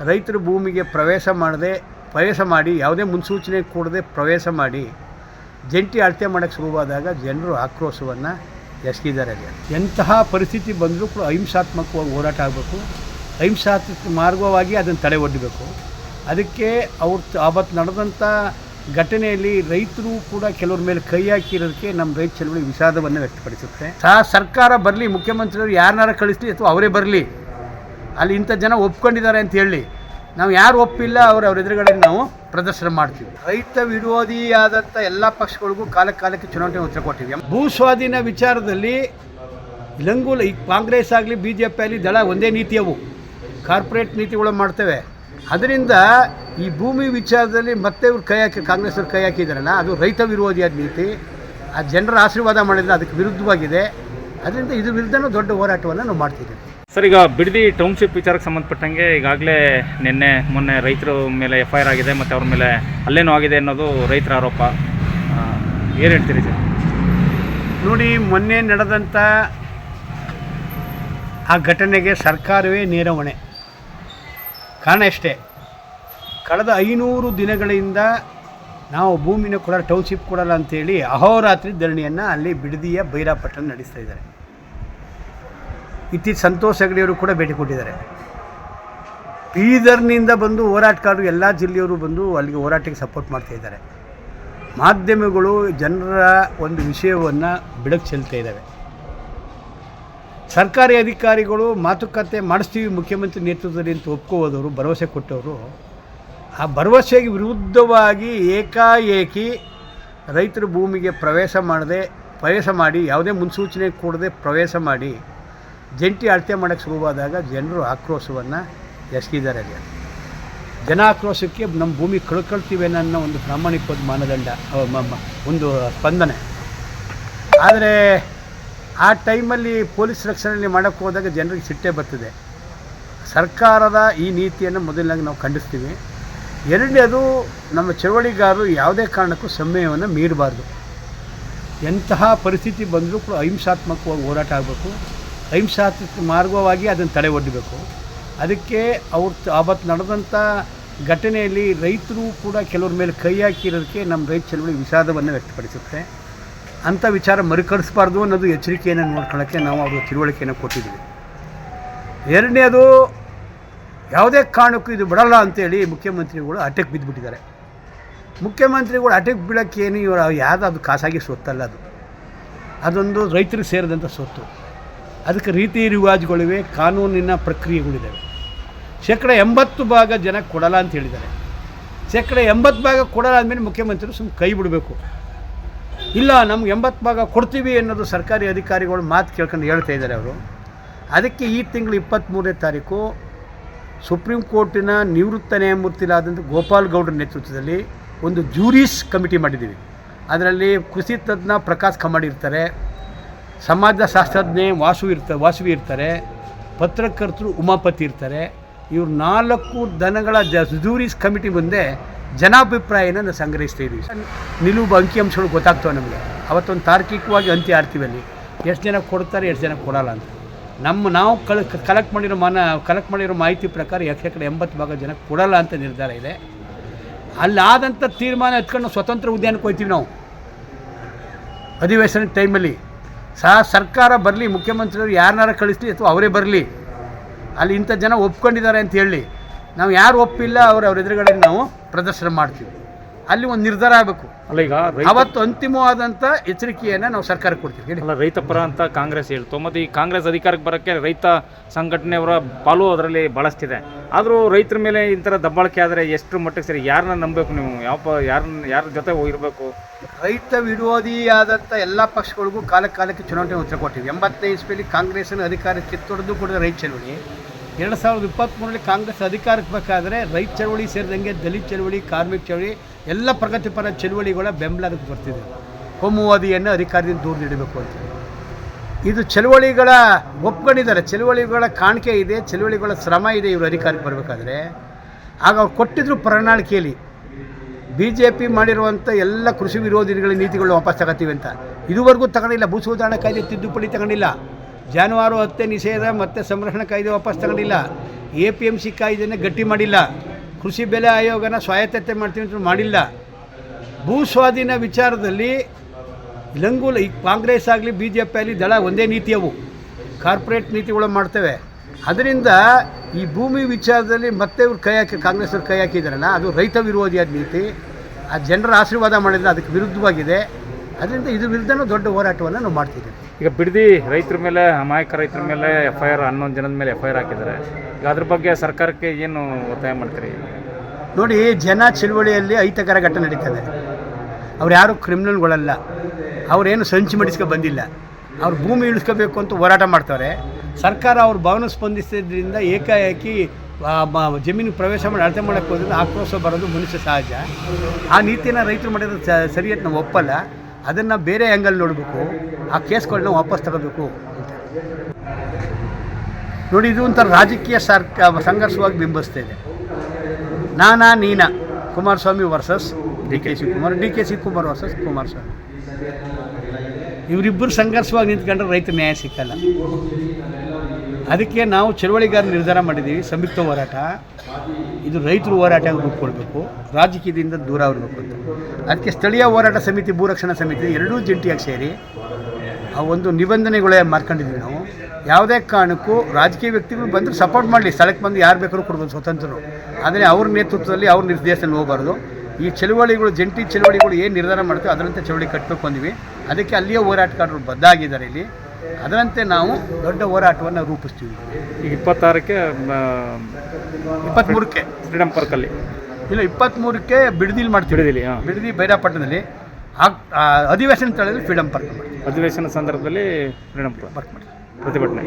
ರೈತರು ಭೂಮಿಗೆ ಪ್ರವೇಶ ಮಾಡಿ ಯಾವುದೇ ಮುನ್ಸೂಚನೆ ಕೊಡದೆ ಪ್ರವೇಶ ಮಾಡಿ ಜಂಟಿ ಅಳತೆ ಮಾಡೋಕ್ಕೆ ಶುರುವಾದಾಗ ಜನರು ಆಕ್ರೋಶವನ್ನು ಎಸಗಿದ್ದಾರೆ. ಎಂತಹ ಪರಿಸ್ಥಿತಿ ಬಂದರೂ ಕೂಡ ಅಹಿಂಸಾತ್ಮಕವಾಗಿ ಹೋರಾಟ ಆಗಬೇಕು, ಅಹಿಂಸಾತ್ಮಕ ಮಾರ್ಗವಾಗಿ ಅದನ್ನು ತಡೆ ಒಡ್ಡಬೇಕು. ಅದಕ್ಕೆ ಆವತ್ತು ನಡೆದಂಥ ಘಟನೆಯಲ್ಲಿ ರೈತರು ಕೂಡ ಕೆಲವ್ರ ಮೇಲೆ ಕೈ ಹಾಕಿರೋದಕ್ಕೆ ನಮ್ಮ ರೈತ ಚಳವಳಿ ವಿಷಾದವನ್ನು ವ್ಯಕ್ತಪಡಿಸುತ್ತೆ. ಸರ್ಕಾರ ಬರಲಿ, ಮುಖ್ಯಮಂತ್ರಿಯವರು ಯಾರನ್ನಾರ ಕಳಿಸ್ಲಿ ಅಥವಾ ಅವರೇ ಬರಲಿ, ಅಲ್ಲಿ ಇಂಥ ಜನ ಒಪ್ಕೊಂಡಿದ್ದಾರೆ ಅಂತ ಹೇಳಿ ನಾವು ಯಾರು ಒಪ್ಪಿಲ್ಲ ಅವ್ರ ಎದುರುಗಡೆ ನಾವು ಪ್ರದರ್ಶನ ಮಾಡ್ತೀವಿ. ರೈತ ವಿರೋಧಿಯಾದಂಥ ಎಲ್ಲ ಪಕ್ಷಗಳಿಗೂ ಕಾಲಕ್ಕೆ ಚುನಾವಣೆ ಉತ್ತರ ಕೊಟ್ಟಿವಿ. ಭೂ ಸ್ವಾಧೀನ ವಿಚಾರದಲ್ಲಿ ಈ ಕಾಂಗ್ರೆಸ್ ಆಗಲಿ ಬಿ ಜೆ ಪಿ ಆಗಲಿ ದಳ ಒಂದೇ ನೀತಿಯವು, ಕಾರ್ಪೊರೇಟ್ ನೀತಿಗಳು ಮಾಡ್ತೇವೆ. ಅದರಿಂದ ಈ ಭೂಮಿ ವಿಚಾರದಲ್ಲಿ ಮತ್ತೆ ಇವ್ರು ಕಾಂಗ್ರೆಸ್ನವ್ರು ಕೈ ಹಾಕಿದಾರಲ್ಲ, ಅದು ರೈತ ವಿರೋಧಿಯಾದ ನೀತಿ. ಆ ಜನರ ಆಶೀರ್ವಾದ ಮಾಡಿದ್ರೆ ಅದಕ್ಕೆ ವಿರುದ್ಧವಾಗಿದೆ. ಅದರಿಂದ ಇದು ವಿರುದ್ಧನೂ ದೊಡ್ಡ ಹೋರಾಟವನ್ನು ನಾವು ಮಾಡ್ತಿದ್ದೀವಿ. ಸರ್, ಈಗ ಬಿಡದಿ ಟೌನ್ಶಿಪ್ ವಿಚಾರಕ್ಕೆ ಸಂಬಂಧಪಟ್ಟಂಗೆ ಈಗಾಗಲೇ ಮೊನ್ನೆ ರೈತರ ಮೇಲೆ FIR ಆಗಿದೆ ಮತ್ತು ಅವ್ರ ಮೇಲೆ ಅಲ್ಲೇನೂ ಆಗಿದೆ ಅನ್ನೋದು ರೈತರ ಆರೋಪ. ಏನು ಹೇಳ್ತೀರಿ ಸರ್? ನೋಡಿ, ಮೊನ್ನೆ ನಡೆದಂಥ ಆ ಘಟನೆಗೆ ಸರ್ಕಾರವೇ ನೇರ ಹೊಣೆ. ಕಾರಣ ಅಷ್ಟೇ, ಕಳೆದ 500 ದಿನಗಳಿಂದ ನಾವು ಭೂಮಿನ ಕೊಡಲ್ಲ, ಟೌನ್ಶಿಪ್ ಕೊಡಲ್ಲ ಅಂಥೇಳಿ ಅಹೋರಾತ್ರಿ ಧರಣಿಯನ್ನು ಅಲ್ಲಿ ಬಿಡದಿಯ ಬೈರಾಪಟ್ಟಣ ನಡೆಸ್ತಾ ಇದ್ದಾರೆ. ಇತ್ತೀಚೆಗೆ ಸಂತೋಷ್ ಹೆಗಡೆಯವರು ಕೂಡ ಭೇಟಿ ಕೊಟ್ಟಿದ್ದಾರೆ. ಬೀದರ್ನಿಂದ ಬಂದು ಹೋರಾಟಗಾರರು ಎಲ್ಲ ಜಿಲ್ಲೆಯವರು ಬಂದು ಅಲ್ಲಿಗೆ ಹೋರಾಟಕ್ಕೆ ಸಪೋರ್ಟ್ ಮಾಡ್ತಾಯಿದ್ದಾರೆ. ಮಾಧ್ಯಮಗಳು ಜನರ ಒಂದು ವಿಷಯವನ್ನು ಬೆಳಕು ಚೆಲ್ತಾ ಇದ್ದಾವೆ. ಸರ್ಕಾರಿ ಅಧಿಕಾರಿಗಳು ಮಾತುಕತೆ ಮಾಡಿಸ್ತೀವಿ ಮುಖ್ಯಮಂತ್ರಿ ನೇತೃತ್ವದಲ್ಲಿ ಅಂತ ಒಪ್ಕೋದವರು, ಭರವಸೆ ಕೊಟ್ಟವರು, ಆ ಭರವಸೆಗೆ ವಿರುದ್ಧವಾಗಿ ಏಕಾಏಕಿ ರೈತರು ಭೂಮಿಗೆ ಪ್ರವೇಶ ಮಾಡಿ ಯಾವುದೇ ಮುನ್ಸೂಚನೆ ಕೊಡದೆ ಪ್ರವೇಶ ಮಾಡಿ ಜಂಟಿ ಅಳತೆ ಮಾಡೋಕ್ಕೆ ಶುರುವಾದಾಗ ಜನರು ಆಕ್ರೋಶವನ್ನು ಎಸಗಿದ್ದಾರೆ. ಜನ ಆಕ್ರೋಶಕ್ಕೆ ನಮ್ಮ ಭೂಮಿ ಕಳ್ಕೊಳ್ತೀವಿ ಅನ್ನೋ ಒಂದು ಪ್ರಾಮಾಣಿಕವಾದ ಮಾನದಂಡ, ಒಂದು ಸ್ಪಂದನೆ. ಆದರೆ ಆ ಟೈಮಲ್ಲಿ ಪೊಲೀಸ್ ರಕ್ಷಣೆಯಲ್ಲಿ ಮಾಡೋಕ್ಕೆ ಹೋದಾಗ ಜನರಿಗೆ ಸಿಟ್ಟೇ ಬರ್ತದೆ. ಸರ್ಕಾರದ ಈ ನೀತಿಯನ್ನು ಮೊದಲನಾಗಿ ನಾವು ಖಂಡಿಸ್ತೀವಿ. ಎರಡನೇದು, ನಮ್ಮ ಚಳವಳಿಗಾರರು ಯಾವುದೇ ಕಾರಣಕ್ಕೂ ಸಮಯವನ್ನು ಮೀರಬಾರ್ದು. ಎಂತಹ ಪರಿಸ್ಥಿತಿ ಬಂದರೂ ಕೂಡ ಅಹಿಂಸಾತ್ಮಕವಾಗಿ ಹೋರಾಟ ಆಗಬೇಕು, ಅಹಿಂಸಾತ್ಮಕ ಮಾರ್ಗವಾಗಿ ಅದನ್ನು ತಡೆ ಒಡ್ಡಬೇಕು. ಅದಕ್ಕೆ ಆವತ್ತು ನಡೆದಂಥ ಘಟನೆಯಲ್ಲಿ ರೈತರು ಕೂಡ ಕೆಲವ್ರ ಮೇಲೆ ಕೈ ಹಾಕಿರೋದಕ್ಕೆ ನಮ್ಮ ರೈತ ಚಳವಳಿ ವಿಷಾದವನ್ನು ವ್ಯಕ್ತಪಡಿಸುತ್ತೆ. ಅಂಥ ವಿಚಾರ ಮರುಕಳಿಸಬಾರ್ದು ಅನ್ನೋದು ಎಚ್ಚರಿಕೆಯನ್ನು ನೋಡ್ಕೊಳ್ಳೋಕ್ಕೆ ನಾವು ಅವರು ತಿಳುವಳಿಕೆಯನ್ನು ಕೊಟ್ಟಿದ್ದೀವಿ. ಎರಡನೇದು, ಯಾವುದೇ ಕಾರಣಕ್ಕೂ ಇದು ಬಿಡಲ್ಲ ಅಂತೇಳಿ ಮುಖ್ಯಮಂತ್ರಿಗಳು ಅಟೆಕ್ ಬಿದ್ದುಬಿಟ್ಟಿದ್ದಾರೆ. ಮುಖ್ಯಮಂತ್ರಿಗಳು ಅಟೆಕ್ ಬೀಳೋಕ್ಕೇನು ಇವರು ಅದು ಖಾಸಗಿ ಸೊತ್ತಲ್ಲ, ಅದೊಂದು ರೈತರಿಗೆ ಸೇರಿದಂಥ ಸೊತ್ತು. ಅದಕ್ಕೆ ರೀತಿ ರಿವಾಜುಗಳಿವೆ, ಕಾನೂನಿನ ಪ್ರಕ್ರಿಯೆಗಳಿದ್ದಾವೆ. 80% ಜನ ಕೊಡಲ್ಲ ಅಂತ ಹೇಳಿದ್ದಾರೆ. 80% ಕೊಡಲ್ಲ ಅಂದಮೇಲೆ ಮುಖ್ಯಮಂತ್ರಿ ಸುಮ್ಮನೆ ಕೈ ಬಿಡಬೇಕು. ಇಲ್ಲ, ನಮ್ಗೆ 80% ಕೊಡ್ತೀವಿ ಅನ್ನೋದು ಸರ್ಕಾರಿ ಅಧಿಕಾರಿಗಳು ಮಾತು ಕೇಳ್ಕೊಂಡು ಹೇಳ್ತಾ ಇದ್ದಾರೆ ಅವರು. ಅದಕ್ಕೆ ಈ ತಿಂಗಳು 23ನೇ ತಾರೀಕು ಸುಪ್ರೀಂ ಕೋರ್ಟಿನ ನಿವೃತ್ತ ನ್ಯಾಯಮೂರ್ತಿಗಳಾದಂಥ ಗೋಪಾಲ್ ಗೌಡ್ರ ನೇತೃತ್ವದಲ್ಲಿ ಒಂದು ಜೂರಿಸ್ ಕಮಿಟಿ ಮಾಡಿದ್ದೀವಿ. ಅದರಲ್ಲಿ ಕೃಷಿ ತಜ್ಞ ಪ್ರಕಾಶ್ ಕಮಾಡಿ ಇರ್ತಾರೆ, ಸಮಾಜ ಶಾಸ್ತ್ರಜ್ಞೆ ವಾಸುವಿ ಇರ್ತಾರೆ, ಪತ್ರಕರ್ತರು ಉಮಾಪತಿ ಇರ್ತಾರೆ. ಇವರು 4 ದನಗಳ ಜೂರಿಸ್ ಕಮಿಟಿ ಮುಂದೆ ಜನಾಭಿಪ್ರಾಯನ ನಾವು ಸಂಗ್ರಹಿಸ್ತಾ ಇದ್ದೀವಿ. ನಿಲುವು ಅಂಕಿಅಂಶಗಳು ಗೊತ್ತಾಗ್ತವೆ ನಮಗೆ. ಅವತ್ತೊಂದು ತಾರ್ಕಿಕವಾಗಿ ಅಂತ್ಯ ಆಡ್ತೀವಿ. ಅಲ್ಲಿ ಎಷ್ಟು ಜನ ಕೊಡ್ತಾರೆ, ಎಷ್ಟು ಜನ ಕೊಡಲ್ಲ ಅಂತ. ನಾವು ಕಲೆಕ್ಟ್ ಮಾಡಿರೋ ಮಾಹಿತಿ ಪ್ರಕಾರ 80% ಜನ ಕೊಡಲ್ಲ ಅಂತ ನಿರ್ಧಾರ ಇದೆ. ಅಲ್ಲಾದಂಥ ತೀರ್ಮಾನ ಎತ್ಕೊಂಡು ಸ್ವತಂತ್ರ ಉದ್ಯಾನಕ್ಕೆ ಹೋಗ್ತೀವಿ ನಾವು ಅಧಿವೇಶನ ಟೈಮಲ್ಲಿ. ಸರ್ಕಾರ ಬರಲಿ, ಮುಖ್ಯಮಂತ್ರಿಯವರು ಯಾರನ್ನಾರ ಕಳಿಸ್ಲಿ ಅಥವಾ ಅವರೇ ಬರಲಿ, ಅಲ್ಲಿ ಇಂಥ ಜನ ಒಪ್ಕೊಂಡಿದ್ದಾರೆ ಅಂತ ಹೇಳಿ ನಾವು ಯಾರು ಒಪ್ಪಿಲ್ಲ ಅವ್ರ ಎದುರುಗಡೆ ನಾವು ಪ್ರದರ್ಶನ ಮಾಡ್ತೀವಿ. ಅಲ್ಲಿ ಒಂದು ನಿರ್ಧಾರ ಆಗಬೇಕು. ಅಲ್ಲ, ಈಗ ಅವತ್ತು ಅಂತಿಮವಾದಂಥ ಎಚ್ಚರಿಕೆಯನ್ನು ನಾವು ಸರ್ಕಾರಕ್ಕೆ ಕೊಡ್ತೀವಿ. ಅಲ್ಲ, ರೈತ ಪರ ಅಂತ ಕಾಂಗ್ರೆಸ್ ಹೇಳ್ತು, ಮತ್ತು ಈ ಕಾಂಗ್ರೆಸ್ ಅಧಿಕಾರಕ್ಕೆ ಬರೋಕ್ಕೆ ರೈತ ಸಂಘಟನೆಯವರ ಪಾಲು ಅದರಲ್ಲಿ ಭಾಳಷ್ಟಿದೆ. ಆದರೂ ರೈತರ ಮೇಲೆ ಈ ಥರ ದಬ್ಬಾಳಿಕೆ ಆದರೆ ಎಷ್ಟು ಮಟ್ಟಿಗೆ ಸರಿ? ಯಾರನ್ನ ನಂಬಬೇಕು ನೀವು? ಯಾರ ಜೊತೆ ಹೋಗಿರಬೇಕು? ರೈತ ವಿರೋಧಿಯಾದಂಥ ಎಲ್ಲ ಪಕ್ಷಗಳಿಗೂ ಕಾಲಕ್ಕೆ ಚುನಾವಣೆ ಉತ್ತರ ಕೊಟ್ಟಿವಿ. 85 ಇಸ್ವಿಯಲ್ಲಿ ಕಾಂಗ್ರೆಸ್ನ ಅಧಿಕಾರ ಕಿತ್ತೊಡೆದು ಕೂಡ ರೈತ ಚಳವಳಿ. 2023ರಲ್ಲಿ ಕಾಂಗ್ರೆಸ್ ಅಧಿಕಾರಕ್ಕೆ ಬೇಕಾದರೆ ರೈತ ಚಳವಳಿ ಸೇರಿದಂಗೆ ದಲಿತ ಚಳವಳಿ, ಕಾರ್ಮಿಕ ಚಳವಳಿ, ಎಲ್ಲ ಪ್ರಗತಿಪರ ಚಳವಳಿಗಳ ಬೆಂಬಲ ಅದಕ್ಕೆ ಬರ್ತಿದೆ. ಕೋಮುವಾದಿಯನ್ನು ಅಧಿಕಾರದಿಂದ ದೂರ ಇಡಬೇಕು ಅಂತೇಳಿ ಇದು ಚಳವಳಿಗಳ ಒಪ್ಕೊಂಡಿದ್ದಾರೆ. ಚಳವಳಿಗಳ ಕಾಣಿಕೆ ಇದೆ, ಚಳವಳಿಗಳ ಶ್ರಮ ಇದೆ. ಇವರು ಅಧಿಕಾರಕ್ಕೆ ಬರಬೇಕಾದ್ರೆ ಆಗ ಅವ್ರು ಕೊಟ್ಟಿದ್ರು ಪ್ರಣಾಳಿಕೆಯಲ್ಲಿ BJP ಮಾಡಿರುವಂಥ ಎಲ್ಲ ಕೃಷಿ ವಿರೋಧಿಗಳ ನೀತಿಗಳು ವಾಪಸ್ ತಗೋತೀವಿ ಅಂತ. ಇದುವರೆಗೂ ತಗೊಂಡಿಲ್ಲ. ಭೂ ಸುಧಾರಣಾ ಕಾಯ್ದೆ ತಿದ್ದುಪಡಿ ತಗೊಂಡಿಲ್ಲ. ಜಾನುವಾರು ಹತ್ಯೆ ನಿಷೇಧ ಮತ್ತು ಸಂರಕ್ಷಣಾ ಕಾಯ್ದೆ ವಾಪಸ್ ತಗೊಂಡಿಲ್ಲ. APMC ಕಾಯ್ದೆನೇ ಗಟ್ಟಿ ಮಾಡಿಲ್ಲ. ಕೃಷಿ ಬೆಲೆ ಆಯೋಗನ ಸ್ವಾಯತ್ತತೆ ಮಾಡ್ತೀವಿ ಅಂತ ಮಾಡಿಲ್ಲ. ಭೂ ಸ್ವಾಧೀನ ವಿಚಾರದಲ್ಲಿ ಈ ಕಾಂಗ್ರೆಸ್ ಆಗಲಿ BJP ಆಗಲಿ ದಳ ಒಂದೇ ನೀತಿಯವು, ಕಾರ್ಪೊರೇಟ್ ನೀತಿಗಳು ಮಾಡ್ತೇವೆ. ಅದರಿಂದ ಈ ಭೂಮಿ ವಿಚಾರದಲ್ಲಿ ಮತ್ತೆ ಇವ್ರು ಕಾಂಗ್ರೆಸ್ಸವ್ರು ಕೈ ಹಾಕಿದಾರಲ್ಲ, ಅದು ರೈತ ವಿರೋಧಿಯಾದ ನೀತಿ. ಆ ಜನರ ಆಶೀರ್ವಾದ ಮಾಡಿದ್ರೆ ಅದಕ್ಕೆ ವಿರುದ್ಧವಾಗಿದೆ. ಅದರಿಂದ ಇದ್ರ ವಿರುದ್ಧನೂ ದೊಡ್ಡ ಹೋರಾಟವನ್ನು ನಾವು ಮಾಡ್ತಿದ್ದೀವಿ. ಈಗ ಬಿಡದಿ ರೈತರ ಮೇಲೆ, ಅಮಾಯಕ ರೈತರ ಮೇಲೆ FIR 11 ಜನದ ಮೇಲೆ FIR ಹಾಕಿದ್ದಾರೆ. ಈಗ ಅದ್ರ ಬಗ್ಗೆ ಸರ್ಕಾರಕ್ಕೆ ಏನು ಒತ್ತಾಯ ಮಾಡ್ತೀರಿ? ನೋಡಿ, ಜನ ಚಳುವಳಿಯಲ್ಲಿ ಅಹಿತಕರ ಘಟನೆ ನಡೀತದೆ. ಅವ್ರು ಯಾರು ಕ್ರಿಮಿನಲ್ಗಳಲ್ಲ, ಅವರೇನು ಸಂಚು ಮಾಡಿಸ್ಕೊ ಬಂದಿಲ್ಲ. ಅವ್ರು ಭೂಮಿ ಇಳಿಸ್ಕೋಬೇಕು ಅಂತ ಹೋರಾಟ ಮಾಡ್ತಾರೆ. ಸರ್ಕಾರ ಅವ್ರ ಭಾವನೆ ಸ್ಪಂದಿಸಿದ್ರಿಂದ ಏಕಾಏಕಿ ಜಮೀನು ಪ್ರವೇಶ ಮಾಡಿ ಅಳತೆ ಮಾಡೋಕ್ಕೆ ಹೋದ್ರೆ ಆಕ್ರೋಶ ಬರೋದು ಮನುಷ್ಯ ಸಹಜ. ಆ ನೀತಿಯನ್ನು ರೈತರು ಮಾಡಿರೋದು ಸರಿ ಅಂತ ನಾವು ಒಪ್ಪಲ್ಲ. ಅದನ್ನು ಬೇರೆ ಆ್ಯಂಗಲ್ ನೋಡಬೇಕು. ಆ ಕೇಸ್ಗಳನ್ನ ವಾಪಸ್ ತಗೋಬೇಕು ಅಂತ. ನೋಡಿ, ಇದು ಒಂಥರ ರಾಜಕೀಯ ಸಂಘರ್ಷವಾಗಿ ಬಿಂಬಿಸ್ತಾ ಇದೆ. ನೀನಾ Kumaraswamy versus D K Shivakumar versus Kumaraswamy. ಇವರಿಬ್ಬರು ಸಂಘರ್ಷವಾಗಿ ನಿಂತ್ಕೊಂಡ್ರೆ ರೈತ ನ್ಯಾಯ ಸಿಕ್ಕಲ್ಲ. ಅದಕ್ಕೆ ನಾವು ಚಳವಳಿಗಾರ ನಿರ್ಧಾರ ಮಾಡಿದ್ದೀವಿ, ಸಂಯುಕ್ತ ಹೋರಾಟ. ಇದು ರೈತರು ಹೋರಾಟ ರೂಪುಕೊಳ್ಬೇಕು, ರಾಜಕೀಯದಿಂದ ದೂರ ಆಗಬೇಕು ಅಂತ. ಅದಕ್ಕೆ ಸ್ಥಳೀಯ ಹೋರಾಟ ಸಮಿತಿ, ಭೂರಕ್ಷಣಾ ಸಮಿತಿ ಎರಡೂ ಜಂಟಿಯಾಗಿ ಸೇರಿ ಆ ಒಂದು ನಿಬಂಧನೆಗಳೇ ಮಾಡ್ಕೊಂಡಿದ್ವಿ ನಾವು. ಯಾವುದೇ ಕಾರಣಕ್ಕೂ ರಾಜಕೀಯ ವ್ಯಕ್ತಿಗಳು ಬಂದರೆ ಸಪೋರ್ಟ್ ಮಾಡಲಿ, ಸ್ಥಳಕ್ಕೆ ಬಂದು ಯಾರು ಬೇಕಾದ್ರೂ ಕೊಡ್ಬೋದು, ಸ್ವತಂತ್ರರು. ಆದರೆ ಅವ್ರ ನೇತೃತ್ವದಲ್ಲಿ ಅವ್ರ ನಿರ್ದೇಶನ ಹೋಗಬಾರ್ದು. ಈ ಚಳುವಳಿಗಳು, ಜಂಟಿ ಚಳುವಳಿಗಳು ಏನು ನಿರ್ಧಾರ ಮಾಡ್ತೀವಿ ಅದರಂತೆ ಚಳುವಳಿ ಕಟ್ಟಬೇಕು ಅಂದ್ವಿ. ಅದಕ್ಕೆ ಅಲ್ಲಿಯೇ ಹೋರಾಟಗಾರರು ಬದ್ಧಾಗಿದ್ದಾರೆ ಇಲ್ಲಿ. ಅದರಂತೆ ನಾವು ದೊಡ್ಡ ಹೋರಾಟವನ್ನು ರೂಪಿಸ್ತೀವಿ. ಈಗ 23ಕ್ಕೆ ಫ್ರೀಡಮ್ ಪಾರ್ಕಲ್ಲಿ ಇಲ್ಲ, 23ಕ್ಕೆ ಬಿಡದಿಲಿ ಮಾಡ್ತೀವಿ. ಬಿಡದಿ ಬೈರಾಪಟ್ಟಣದಲ್ಲಿ ಅಧಿವೇಶನ ಸ್ಥಳದಲ್ಲಿ ಫ್ರೀಡಮ್ ಪಾರ್ಕ್ ಮಾಡ್ತೀವಿ. ಅಧಿವೇಶನ ಸಂದರ್ಭದಲ್ಲಿ ಫ್ರೀಡಮ್ ಪಾರ್ಕ್ ಮಾಡಿ ಪ್ರತಿಭಟನೆ.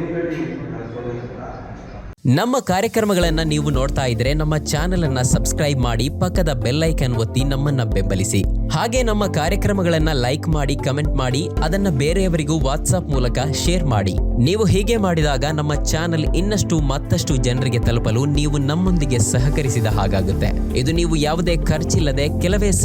ನಮ್ಮ ಕಾರ್ಯಕ್ರಮಗಳನ್ನು ನೀವು ನೋಡ್ತಾ ಇದ್ರೆ ನಮ್ಮ ಚಾನೆಲ್ ಅನ್ನ ಸಬ್ಸ್ಕ್ರೈಬ್ ಮಾಡಿ, ಪಕ್ಕದ ಬೆಲ್ ಐಕಾನ್ ಒತ್ತಿ ನಮ್ಮನ್ನ ಬೆಂಬಲಿಸಿ. ಹಾಗೆ ನಮ್ಮ ಕಾರ್ಯಕ್ರಮಗಳನ್ನ ಲೈಕ್ ಮಾಡಿ, ಕಮೆಂಟ್ ಮಾಡಿ, ಅದನ್ನ ಬೇರೆಯವರಿಗೂ ವಾಟ್ಸ್ಆಪ್ ಮೂಲಕ ಶೇರ್ ಮಾಡಿ. ನೀವು ಹೀಗೆ ಮಾಡಿದಾಗ ನಮ್ಮ ಚಾನೆಲ್ ಇನ್ನಷ್ಟು ಮತ್ತಷ್ಟು ಜನರಿಗೆ ತಲುಪಲು ನೀವು ನಮ್ಮೊಂದಿಗೆ ಸಹಕರಿಸಿದ ಹಾಗಾಗುತ್ತೆ. ಇದು ನೀವು ಯಾವುದೇ ಖರ್ಚಿಲ್ಲದೆ ಕೆಲವೇ